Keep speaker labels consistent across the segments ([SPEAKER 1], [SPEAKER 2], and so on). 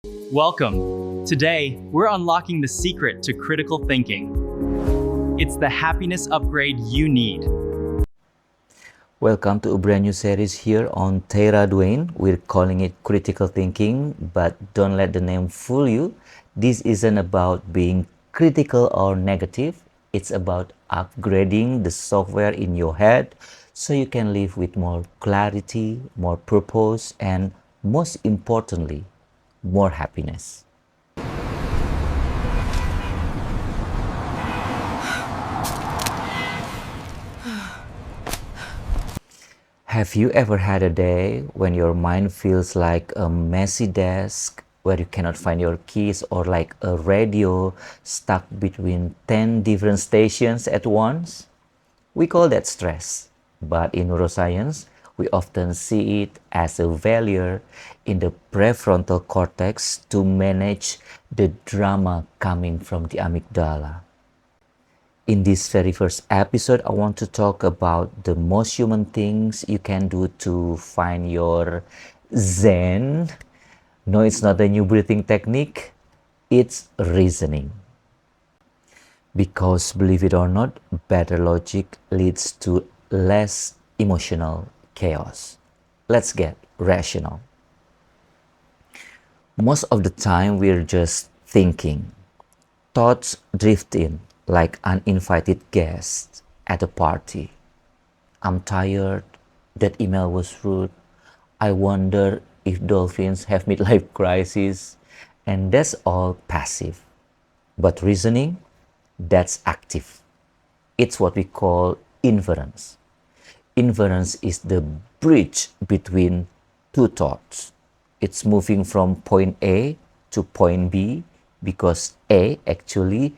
[SPEAKER 1] Welcome. Today, we're unlocking the secret to critical thinking. It's the happiness upgrade you need.
[SPEAKER 2] Welcome to a brand new series here on Terra Dwayne. We're calling it critical thinking, but don't let the name fool you. This isn't about being critical or negative. It's about upgrading the software in your head so you can live with more clarity, more purpose, and most importantly, more happiness. Have you ever had a day when your mind feels like a messy desk where you cannot find your keys, or like a radio stuck between 10 different stations at once? We call that stress, but in neuroscience, we often see it as a failure in the prefrontal cortex to manage the drama coming from the amygdala. In this very first episode, I want to talk about the most human things you can do to find your zen. No, it's not a new breathing technique, it's reasoning. Because believe it or not, better logic leads to less emotional chaos. Let's get rational. Most of the time, we're just thinking. Thoughts drift in like uninvited guests at a party. I'm tired. That email was rude. I wonder if dolphins have midlife crisis. And that's all passive. But reasoning, that's active. It's what we call inference. Inference is the bridge between two thoughts. It's moving from point A to point B because A actually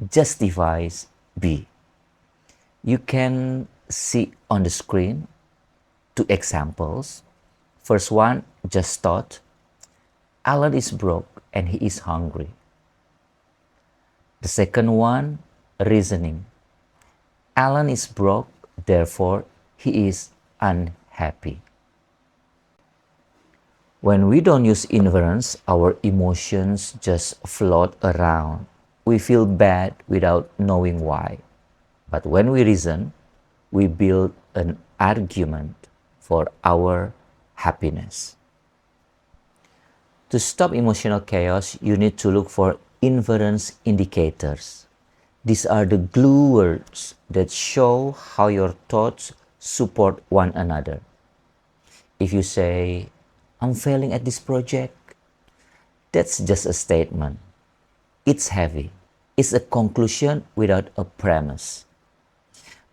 [SPEAKER 2] justifies B. You can see on the screen two examples. First one, just thought, Alan is broke and he is hungry. The second one, reasoning. Alan is broke, therefore he is unhappy. When we don't use inference, our emotions just float around. We feel bad without knowing why. But when we reason, we build an argument for our happiness. To stop emotional chaos, you need to look for inference indicators. These are the glue words that show how your thoughts support one another. If you say, I'm failing at this project, that's just a statement. It's heavy. It's a conclusion without a premise.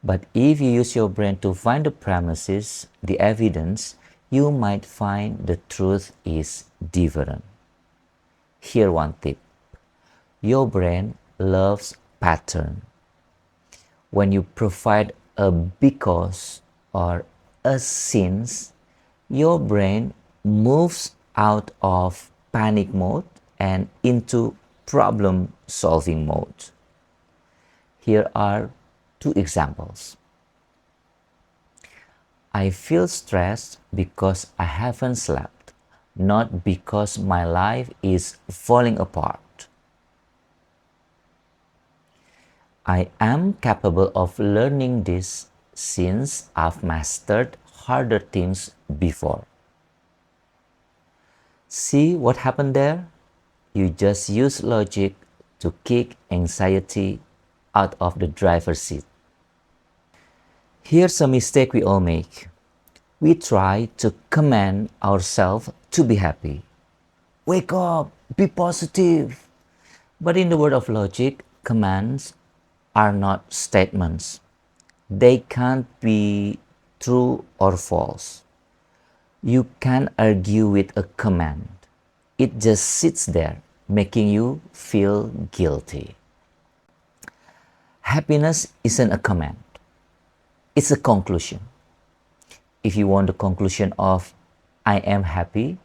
[SPEAKER 2] But if you use your brain to find the premises, the evidence, you might find the truth is different. Here one tip. Your brain loves pattern. When you provide a because or a since, your brain moves out of panic mode and into problem solving mode. Here are two examples. I feel stressed because I haven't slept, not because my life is falling apart. I am capable of learning this since I've mastered harder things before. See what happened there? You just use logic to kick anxiety out of the driver's seat. Here's a mistake we all make. We try to command ourselves to be happy. Wake up, be positive. But in the world of logic, commands are not statements. They can't be true or false. You can't argue with a command. It just sits there, making you feel guilty. Happiness isn't a command. It's a conclusion. If you want the conclusion of I am happy,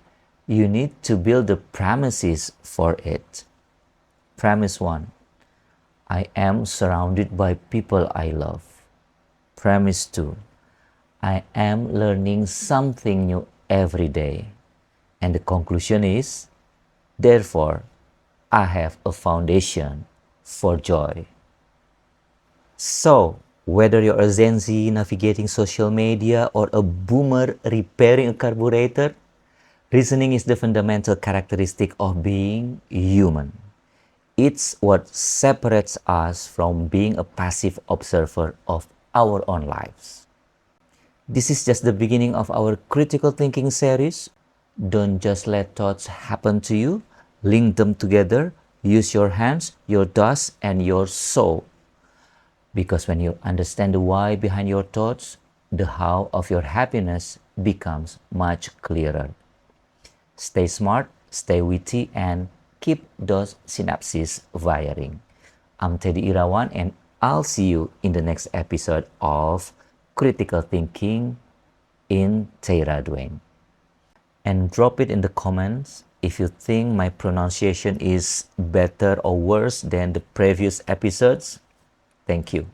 [SPEAKER 2] you need to build the premises for it. Premise 1. I am surrounded by people I love. Premise 2. I am learning something new every day. And the conclusion is Therefore, I have a foundation for joy. So, whether you're a Gen Z navigating social media or a boomer repairing a carburetor, reasoning is the fundamental characteristic of being human. It's what separates us from being a passive observer of our own lives. This is just the beginning of our critical thinking series. Don't just let thoughts happen to you, link them together, use your hands, your thoughts, and your soul. Because when you understand the why behind your thoughts, the how of your happiness becomes much clearer. Stay smart, stay witty, and keep those synapses firing. I'm Teddy Irawan, and I'll see you in the next episode of Critical Thinking in Teira Dwayne. And drop it in the comments if you think my pronunciation is better or worse than the previous episodes. Thank you.